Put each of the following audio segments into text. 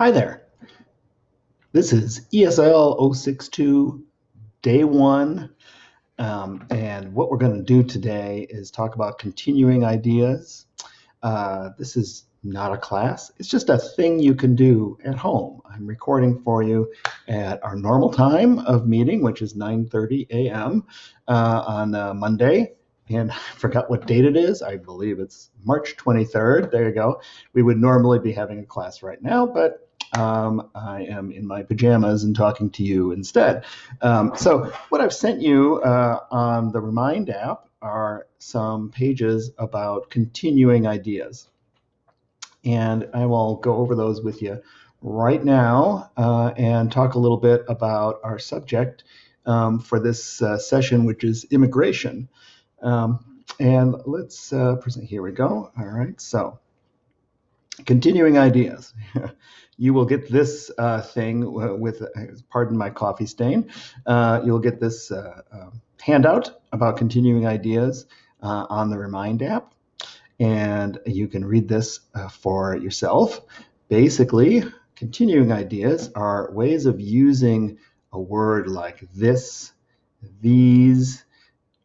Hi there. This is ESL062 day one. And what we're going to do today is talk about continuing ideas. This is not a class. It's just a thing you can do at home. I'm recording for you at our normal time of meeting, which is 9:30 a.m. On Monday. And I forgot what date it is. I believe it's March 23rd. There you go. We would normally be having a class right now, but I am in my pajamas and talking to you instead. So what I've sent you on the Remind app are some pages about continuing ideas. And I will go over those with you right now and talk a little bit about our subject for this session, which is immigration. And let's present. Here we go. All right. So continuing ideas. You will get this thing with, pardon my coffee stain, you'll get this handout about continuing ideas on the Remind app. And you can read this for yourself. Basically, continuing ideas are ways of using a word like this, these,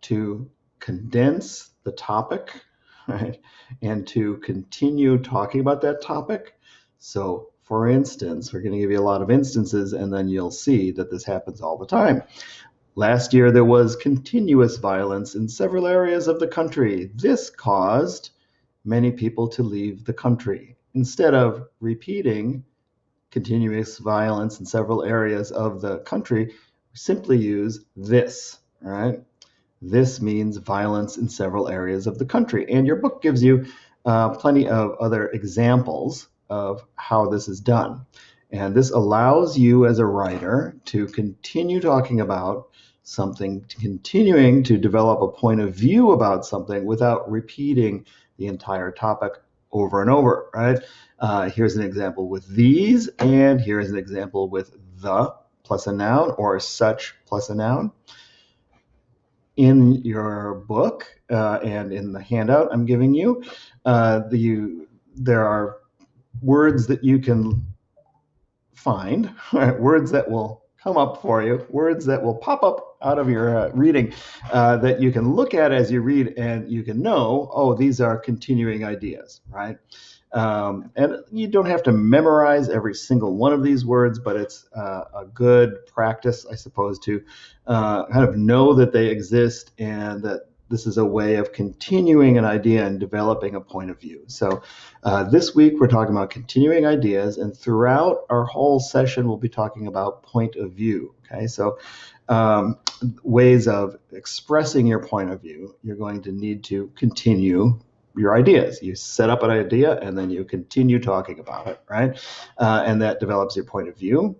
to condense the topic, right? And to continue talking about that topic. So, for instance, we're going to give you a lot of instances, and then you'll see that this happens all the time. Last year, there was continuous violence in several areas of the country. This caused many people to leave the country. Instead of repeating continuous violence in several areas of the country, we simply use this, right? This means violence in several areas of the country. And your book gives you plenty of other examples of how this is done. And this allows you as a writer to continue talking about something, continuing to develop a point of view about something without repeating the entire topic over and over, right? Here's an example with these, and here's an example with the plus a noun or such plus a noun. In your book and in the handout I'm giving you, there are words that you can find, right? Words that will come up for you, words that will pop up out of your reading that you can look at as you read, and you can know, oh, these are continuing ideas, right? And you don't have to memorize every single one of these words, but it's a good practice, I suppose, to kind of know that they exist and that this is a way of continuing an idea and developing a point of view. So this week we're talking about continuing ideas, and throughout our whole session we'll be talking about point of view. Okay, so ways of expressing your point of view. You're going to need to continue your ideas. You set up an idea and then you continue talking about it, right? And that develops your point of view.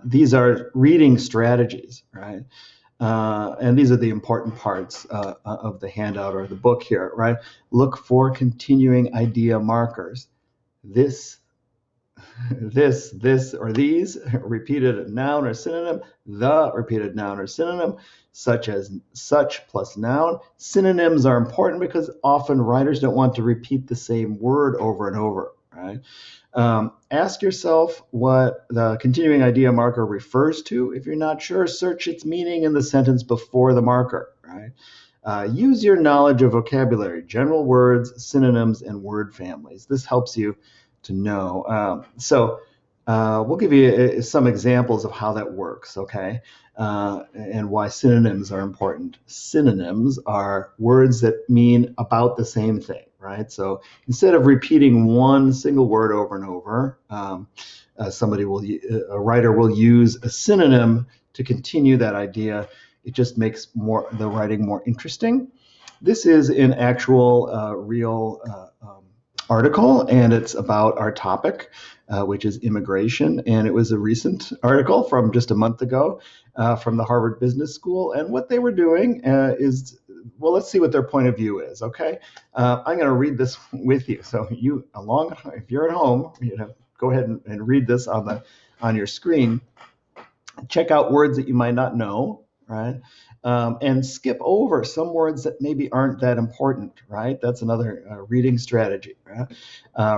These are reading strategies, right? And these are the important parts of the handout or the book here, right? Look for continuing idea markers. This, or these, repeated noun or synonym, the repeated noun or synonym, such as such plus noun. Synonyms are important because often writers don't want to repeat the same word over and over, right? Ask yourself what the continuing idea marker refers to. If you're not sure, search its meaning in the sentence before the marker, right? Use your knowledge of vocabulary, general words, synonyms, and word families. This helps you to know. We'll give you some examples of how that works, okay? And why synonyms are important. Synonyms are words that mean about the same thing, right? So instead of repeating one single word over and over, a writer will use a synonym to continue that idea. It just makes the writing more interesting. This is an actual real article, and it's about our topic, which is immigration. And it was a recent article from just a month ago from the Harvard Business School. And what they were doing is, well, let's see what their point of view is, okay? I'm going to read this with you. So if you're at home, go ahead and read this on your screen. Check out words that you might not know, right? and skip over some words that maybe aren't that important, right? That's another reading strategy. Right?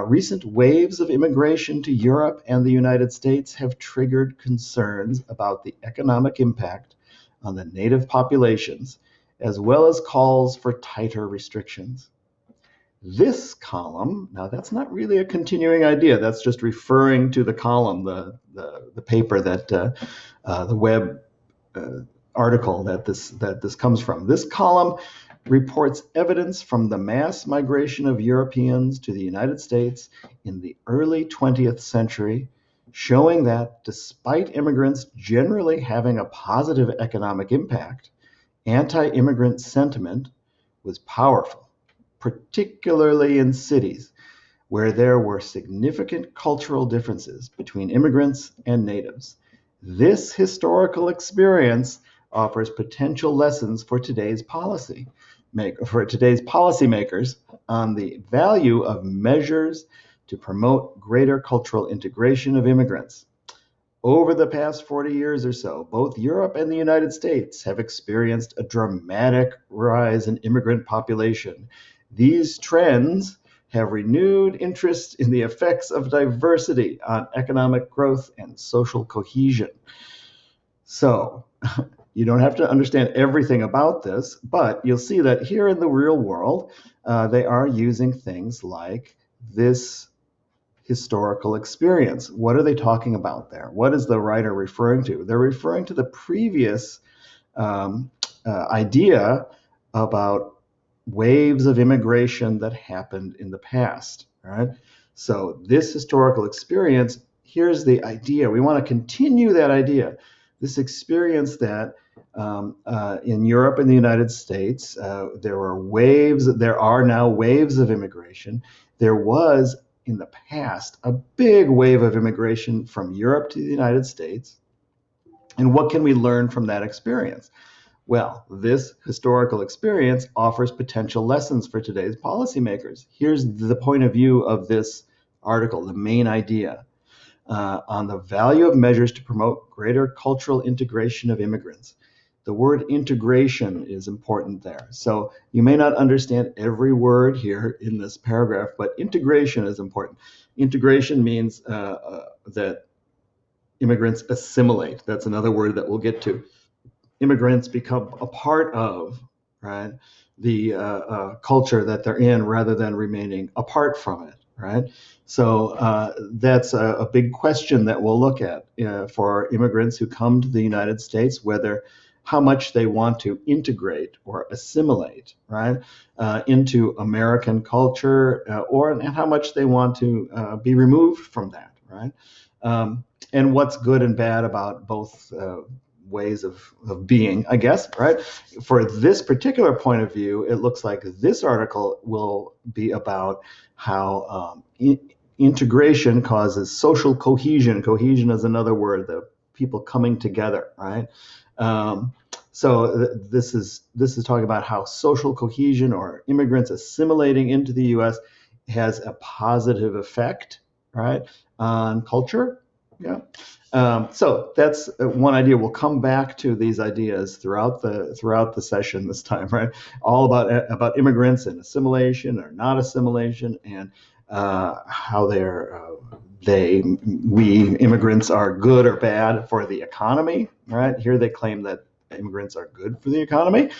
Recent waves of immigration to Europe and the United States have triggered concerns about the economic impact on the native populations, as well as calls for tighter restrictions. This column, now that's not really a continuing idea, that's just referring to the column, the paper that the web article that this comes from. This column reports evidence from the mass migration of Europeans to the United States in the early 20th century, showing that despite immigrants generally having a positive economic impact, anti-immigrant sentiment was powerful, particularly in cities where there were significant cultural differences between immigrants and natives. This historical experience offers potential lessons for today's policymakers on the value of measures to promote greater cultural integration of immigrants. Over the past 40 years or so, both Europe and the United States have experienced a dramatic rise in immigrant population. These trends have renewed interest in the effects of diversity on economic growth and social cohesion. So, you don't have to understand everything about this, but you'll see that here in the real world, they are using things like this historical experience. What are they talking about there? What is the writer referring to? They're referring to the previous idea about waves of immigration that happened in the past. Right? So this historical experience, here's the idea. We want to continue that idea. This experience that in Europe and the United States, there are now waves of immigration. There was in the past a big wave of immigration from Europe to the United States. And what can we learn from that experience? Well, this historical experience offers potential lessons for today's policymakers. Here's the point of view of this article, the main idea on the value of measures to promote greater cultural integration of immigrants. The word integration is important there. So you may not understand every word here in this paragraph, but integration is important. Integration means that immigrants assimilate. That's another word that we'll get to. Immigrants become a part of, right, the culture that they're in rather than remaining apart from it, right? So that's a big question that we'll look at for immigrants who come to the United States, whether how much they want to integrate or assimilate, right, into American culture, and how much they want to be removed from that, right? And what's good and bad about both ways of being, I guess, right? For this particular point of view, it looks like this article will be about how integration causes social cohesion. Cohesion is another word, the people coming together, right? So this is talking about how social cohesion or immigrants assimilating into the U.S. has a positive effect, right, on culture. Yeah. So that's one idea. We'll come back to these ideas throughout the session this time, right? All about immigrants and assimilation or not assimilation, and how we immigrants are good or bad for the economy, right? Here they claim that immigrants are good for the economy,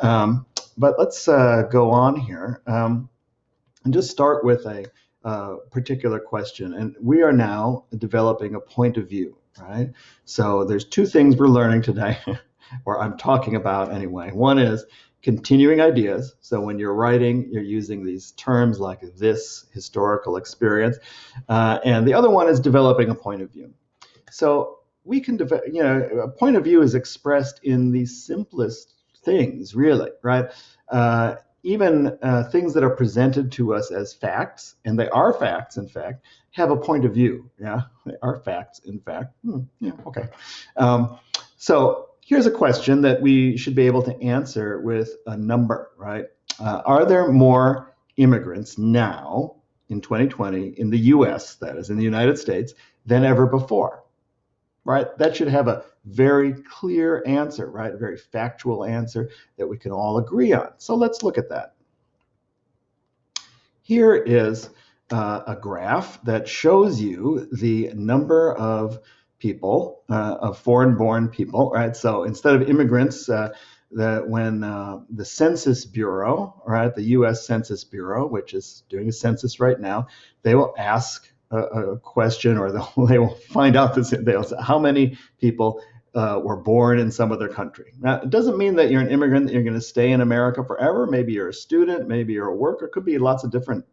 but let's go on here and just start with a particular question. And we are now developing a point of view, right? So there's two things we're learning today, or I'm talking about anyway. One is continuing ideas. So when you're writing, you're using these terms like this historical experience. And the other one is developing a point of view. So we can develop, a point of view is expressed in the simplest things, really, right? Even things that are presented to us as facts, and they are facts, in fact, have a point of view. Yeah, they are facts, in fact. Yeah, okay. So here's a question that we should be able to answer with a number, right? Are there more immigrants now in 2020 in the U.S., that is, in the United States, than ever before? right? That should have a very clear answer, right? A very factual answer that we can all agree on. So let's look at that. Here is a graph that shows you the number of people, of foreign-born people, right? So instead of immigrants, when the Census Bureau, right, the U.S. Census Bureau, which is doing a census right now, they will ask a question, or they will find out this. They'll say, how many people were born in some other country. Now, it doesn't mean that you're an immigrant, that you're going to stay in America forever. Maybe you're a student, maybe you're a worker. It could be lots of different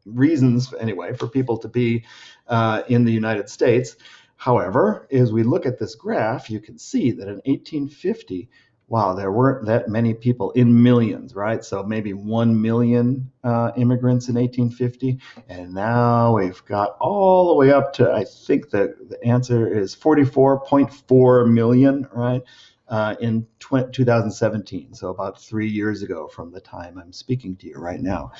reasons, anyway, for people to be in the United States. However, as we look at this graph, you can see that in 1850, wow, there weren't that many people in millions, right? So maybe 1 million immigrants in 1850. And now we've got all the way up to, I think the answer is 44.4 million, right? In 2017, so about 3 years ago from the time I'm speaking to you right now,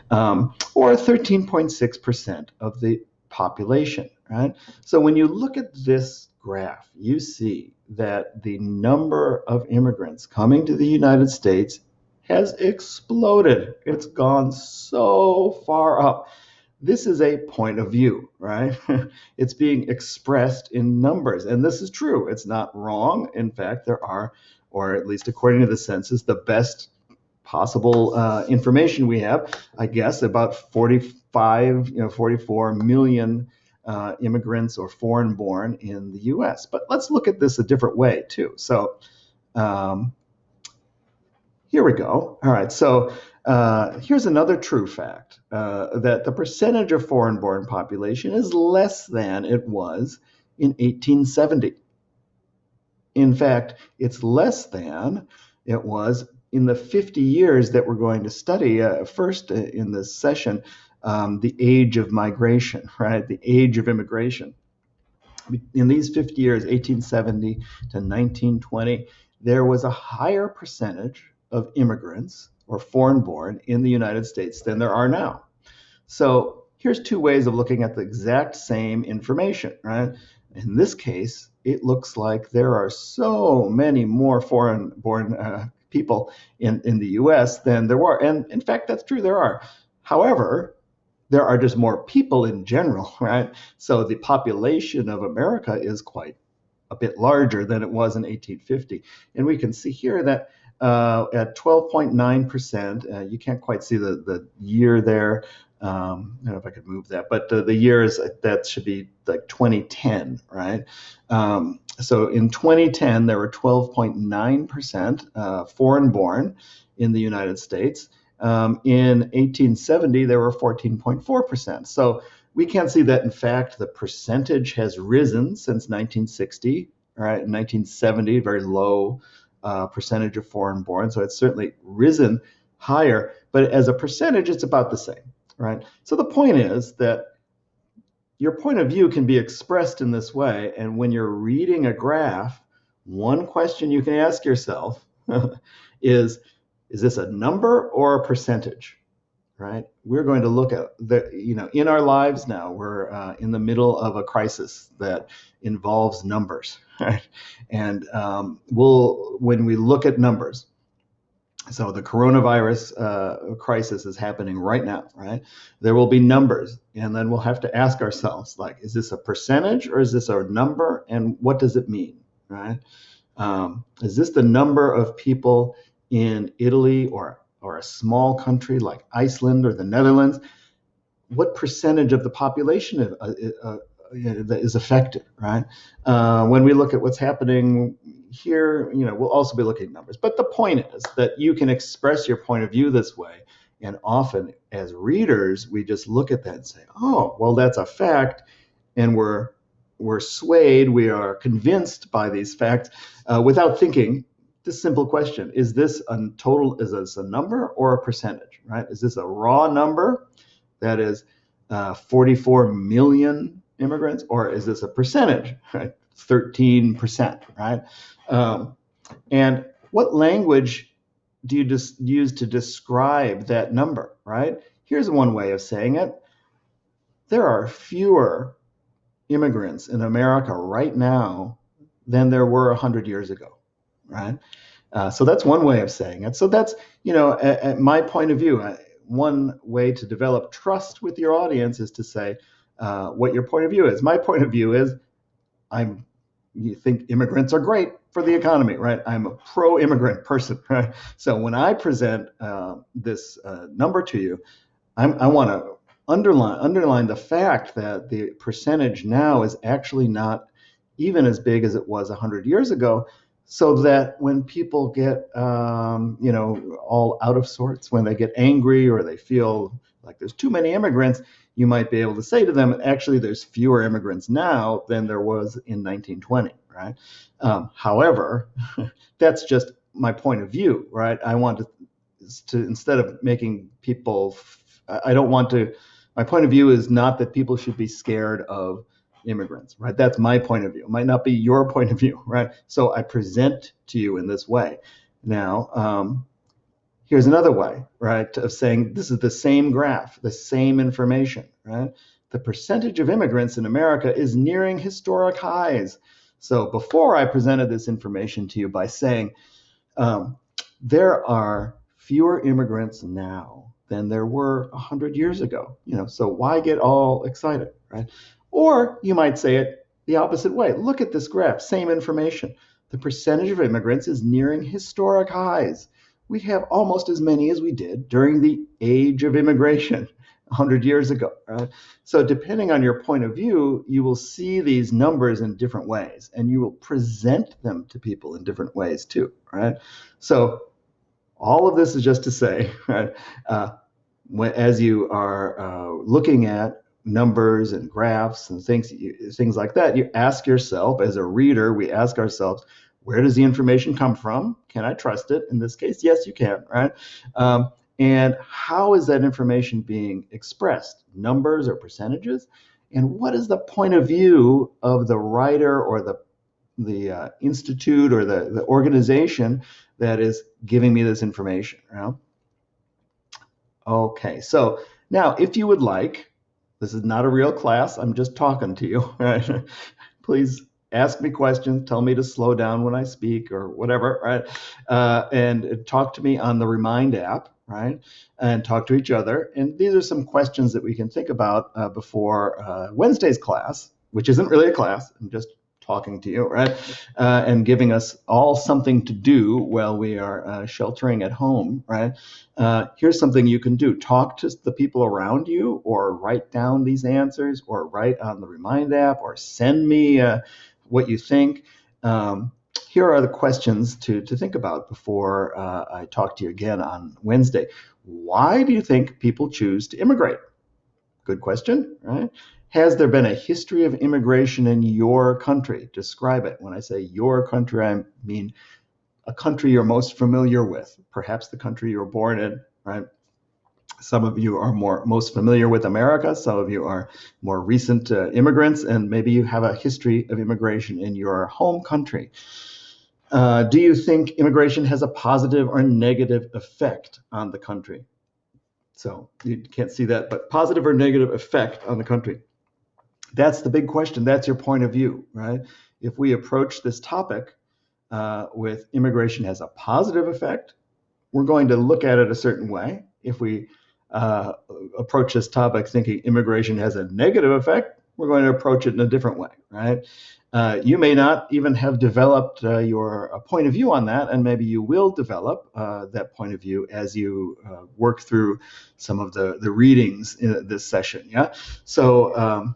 or 13.6% of the population, right? So when you look at this graph, you see that the number of immigrants coming to the United States has exploded. It's gone so far up. This is a point of view, right? It's being expressed in numbers, and this is true. It's not wrong. In fact, there are, or at least according to the census, the best possible information we have, I guess, about 44 million immigrants or foreign-born in the U.S. But let's look at this a different way too. So here we go. All right, so here's another true fact, that the percentage of foreign-born population is less than it was in 1870. In fact, it's less than it was in the 50 years that we're going to study first in this session, the age of migration, right? The age of immigration. In these 50 years, 1870 to 1920, there was a higher percentage of immigrants or foreign-born in the United States than there are now. So here's two ways of looking at the exact same information, right? In this case, it looks like there are so many more foreign-born people in the US than there were. And in fact, that's true, there are. However, there are just more people in general, right? So the population of America is quite a bit larger than it was in 1850. And we can see here that at 12.9%, you can't quite see the year there. I don't know if I could move that, but the years, that should be like 2010, right? So in 2010, there were 12.9% foreign-born in the United States. In 1870, there were 14.4%. So we can see that, in fact, the percentage has risen since 1960, right? In 1970, very low percentage of foreign-born. So it's certainly risen higher, but as a percentage, it's about the same, right? So the point is that your point of view can be expressed in this way. And when you're reading a graph, one question you can ask yourself is this a number or a percentage, right? We're going to look at in our lives now, we're in the middle of a crisis that involves numbers, right? And when we look at numbers, so the coronavirus crisis is happening right now, right? There will be numbers, and then we'll have to ask ourselves, like, is this a percentage or is this a number, and what does it mean, right? Is this the number of people in Italy or a small country like Iceland or the Netherlands? What percentage of the population is affected, right? When we look at what's happening here, we'll also be looking at numbers. But the point is that you can express your point of view this way. And often as readers, we just look at that and say, oh, well, that's a fact. And we're swayed, we are convinced by these facts without thinking this simple question: is this a total? Is this a number or a percentage? Right? Is this a raw number that is 44 million immigrants, or is this a percentage? Right? 13%. Right? And what language do you just use to describe that number? Right? Here's one way of saying it: there are fewer immigrants in America right now than there were 100 years ago, right? So that's one way of saying it. So that's, at my point of view, one way to develop trust with your audience is to say what your point of view is. My point of view is you think immigrants are great for the economy, right? I'm a pro-immigrant person, right? So when I present this number to you, I want to underline the fact that the percentage now is actually not even as big as it was 100 years ago, so that when people get all out of sorts, when they get angry or they feel like there's too many immigrants, you might be able to say to them, actually, there's fewer immigrants now than there was in 1920, right? However, that's just my point of view, right? I want to instead of making people, I don't want to, my point of view is not that people should be scared of immigrants, right? That's my point of view. It might not be your point of view, right? So I present to you in this way. Now, here's another way, right, of saying this is the same graph, the same information, right? The percentage of immigrants in America is nearing historic highs. So before I presented this information to you by saying there are fewer immigrants now than there were 100 years ago, so why get all excited, right? Or you might say it the opposite way. Look at this graph, same information. The percentage of immigrants is nearing historic highs. We have almost as many as we did during the age of immigration 100 years ago, right? So depending on your point of view, you will see these numbers in different ways, and you will present them to people in different ways too, right? So all of this is just to say, right, as you are looking at numbers and graphs and things like that, you ask yourself, as a reader, we ask ourselves, where does the information come from? Can I trust it? In this case, yes, you can, right? And how is that information being expressed? Numbers or percentages? And what is the point of view of the writer or the institute or the organization that is giving me this information, right? Okay, so now if you would like, this is not a real class, I'm just talking to you, right? Please ask me questions, tell me to slow down when I speak or whatever, right? And talk to me on the Remind app, right? And talk to each other. And these are some questions that we can think about before Wednesday's class, which isn't really a class, I'm just talking to you, right? And giving us all something to do while we are sheltering at home, right? Here's something you can do. Talk to the people around you, or write down these answers, or write on the Remind app, or send me what you think. Here are the questions to think about before I talk to you again on Wednesday. Why do you think people choose to immigrate? Good question, right? Has there been a history of immigration in your country? Describe it. When I say your country, I mean a country you're most familiar with, perhaps the country you were born in, right? Some of you are most familiar with America. Some of you are more recent immigrants, and maybe you have a history of immigration in your home country. Do you think immigration has a positive or negative effect on the country? So you can't see that, but positive or negative effect on the country. That's the big question. That's your point of view, right? If we approach this topic with immigration has a positive effect, we're going to look at it a certain way. If we approach this topic thinking immigration has a negative effect, we're going to approach it in a different way, right? You may not even have developed your point of view on that, and maybe you will develop that point of view as you work through some of the readings in this session, yeah? So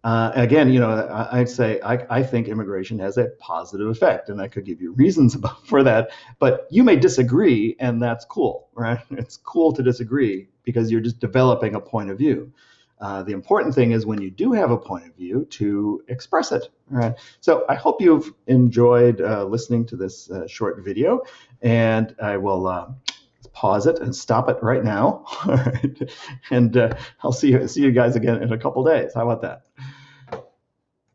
again, I'd say I think immigration has a positive effect, and I could give you reasons for that, but you may disagree, and that's cool, right? It's cool to disagree because you're just developing a point of view. The important thing is when you do have a point of view to express it, right? So I hope you've enjoyed listening to this short video, and I will pause it and stop it right now. All right. And I'll see you guys again in a couple days. How about that?